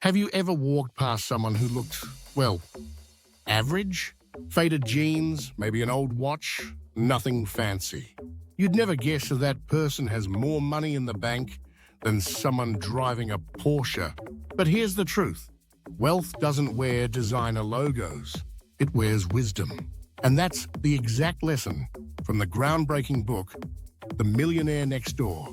Have you ever walked past someone who looked, well, average? Faded jeans, maybe an old watch, nothing fancy. You'd never guess that that person has more money in the bank than someone driving a Porsche. But here's the truth. Wealth doesn't wear designer logos. It wears wisdom. And that's the exact lesson from the groundbreaking book, The Millionaire Next Door,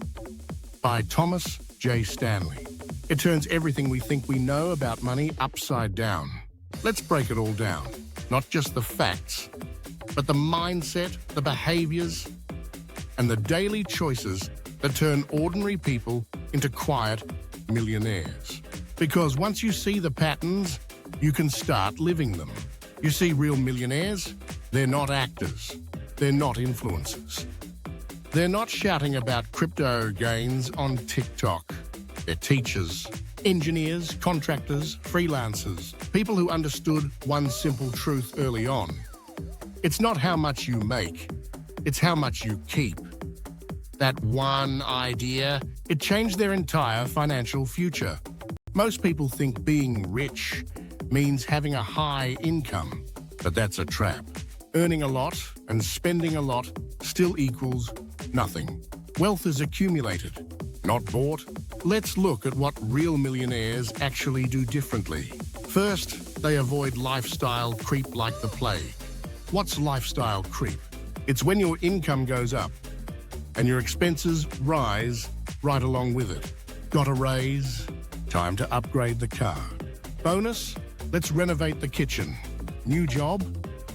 by Thomas J. Stanley. It turns everything we think we know about money upside down. Let's break it all down. Not just the facts, but the mindset, the behaviors, and the daily choices that turn ordinary people into quiet millionaires. Because once you see the patterns, you can start living them. You see, real millionaires, they're not actors. They're not influencers. They're not shouting about crypto gains on TikTok. They're teachers, engineers, contractors, freelancers, people who understood one simple truth early on. It's not how much you make, it's how much you keep. That one idea, it changed their entire financial future. Most people think being rich means having a high income, but that's a trap. Earning a lot and spending a lot still equals nothing. Wealth is accumulated, not bought. Let's look at what real millionaires actually do differently. First, they avoid lifestyle creep like the plague. What's lifestyle creep? It's when your income goes up and your expenses rise right along with it. Got a raise? Time to upgrade the car. Bonus? Let's renovate the kitchen. New job?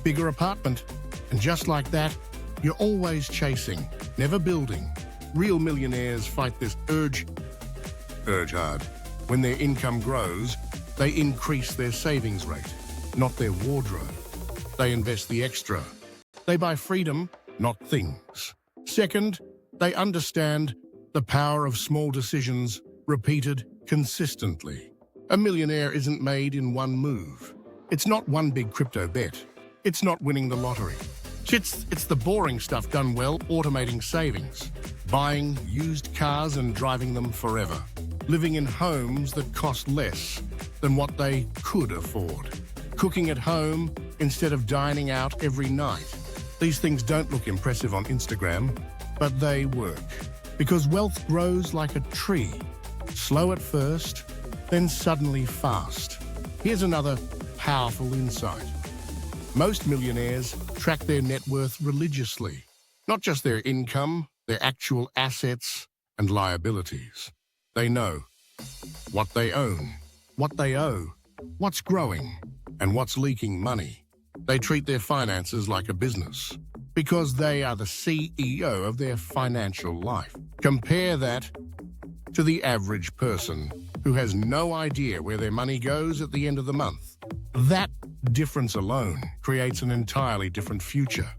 Bigger apartment. And just like that, you're always chasing, never building. Real millionaires fight this urge hard. When their income grows, they increase their savings rate, not their wardrobe. They invest the extra. They buy freedom, not things. Second, they understand the power of small decisions repeated consistently. A millionaire isn't made in one move. It's not one big crypto bet. It's not winning the lottery. It's the boring stuff done well, automating savings, buying used cars and driving them forever, living in homes that cost less than what they could afford, cooking at home instead of dining out every night. These things don't look impressive on Instagram, but they work. Because wealth grows like a tree, slow at first, then suddenly fast. Here's another powerful insight. Most millionaires track their net worth religiously, not just their income, their actual assets and liabilities. They know what they own, what they owe, what's growing, and what's leaking money. They treat their finances like a business because they are the CEO of their financial life. Compare that to the average person who has no idea where their money goes at the end of the month. That difference alone creates an entirely different future.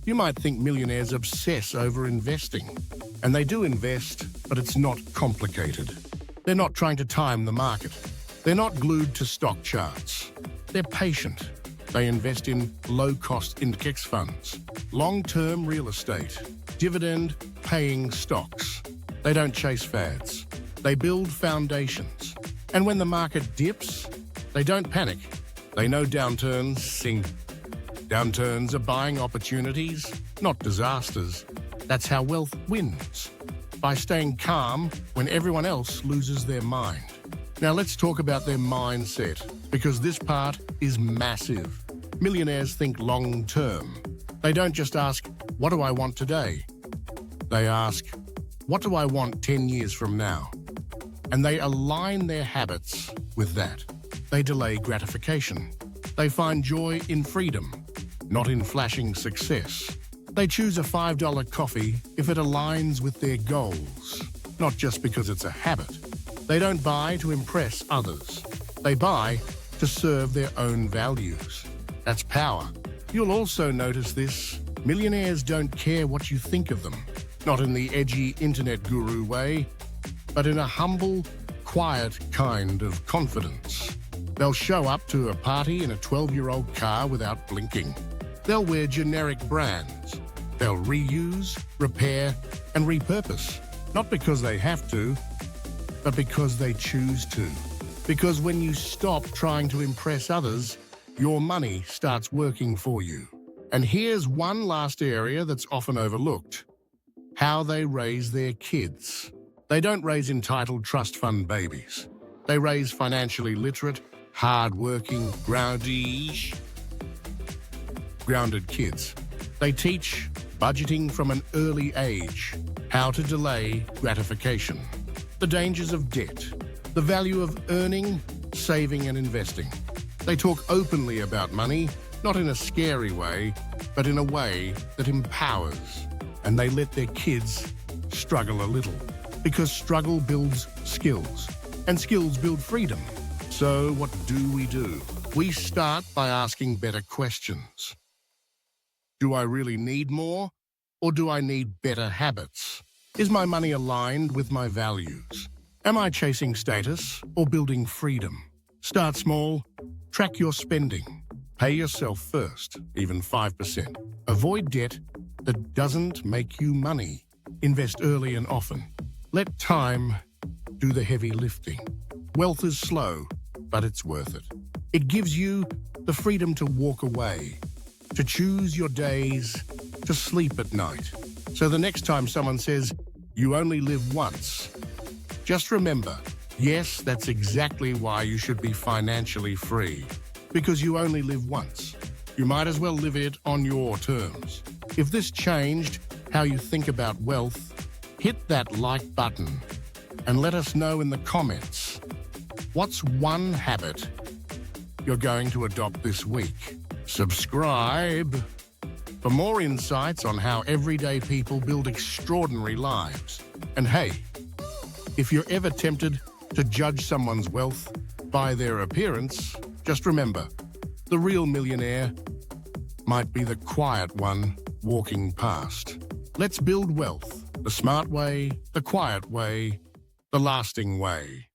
You might think millionaires obsess over investing, and they do invest, but it's not complicated. They're not trying to time the market. They're not glued to stock charts. They're patient. They invest in low-cost index funds, long-term real estate, dividend-paying stocks. They don't chase fads. They build foundations. And when the market dips, they don't panic. They know downturns sink. Downturns are buying opportunities, not disasters. That's how wealth wins, by staying calm when everyone else loses their mind. Now let's talk about their mindset, because this part is massive. Millionaires think long-term. They don't just ask, what do I want today? They ask, what do I want 10 years from now? And they align their habits with that. They delay gratification. They find joy in freedom, not in flashing success. They choose a $5 coffee if it aligns with their goals, not just because it's a habit. They don't buy to impress others. They buy to serve their own values. That's power. You'll also notice this. Millionaires don't care what you think of them, not in the edgy internet guru way, but in a humble, quiet kind of confidence. They'll show up to a party in a 12-year-old car without blinking. They'll wear generic brands. They'll reuse, repair, and repurpose, not because they have to, but because they choose to. Because when you stop trying to impress others, your money starts working for you. And here's one last area that's often overlooked: how they raise their kids. They don't raise entitled trust fund babies. They raise financially literate, hard-working, grounded kids. They teach budgeting from an early age, how to delay gratification, the dangers of debt, the value of earning, saving and investing. They talk openly about money, not in a scary way, but in a way that empowers. And they let their kids struggle a little, because struggle builds skills, and skills build freedom. So what do? We start by asking better questions. Do I really need more, or do I need better habits? Is my money aligned with my values? Am I chasing status or building freedom? Start small, track your spending. Pay yourself first, even 5%. Avoid debt that doesn't make you money. Invest early and often. Let time do the heavy lifting. Wealth is slow, but it's worth it. It gives you the freedom to walk away, to choose your days, to sleep at night. So the next time someone says, "You only live once," just remember, yes, that's exactly why you should be financially free. Because you only live once. You might as well live it on your terms. If this changed how you think about wealth, hit that like button and let us know in the comments, what's one habit you're going to adopt this week? Subscribe for more insights on how everyday people build extraordinary lives. And hey, if you're ever tempted to judge someone's wealth by their appearance, just remember, the real millionaire might be the quiet one walking past. Let's build wealth the smart way, the quiet way, the lasting way.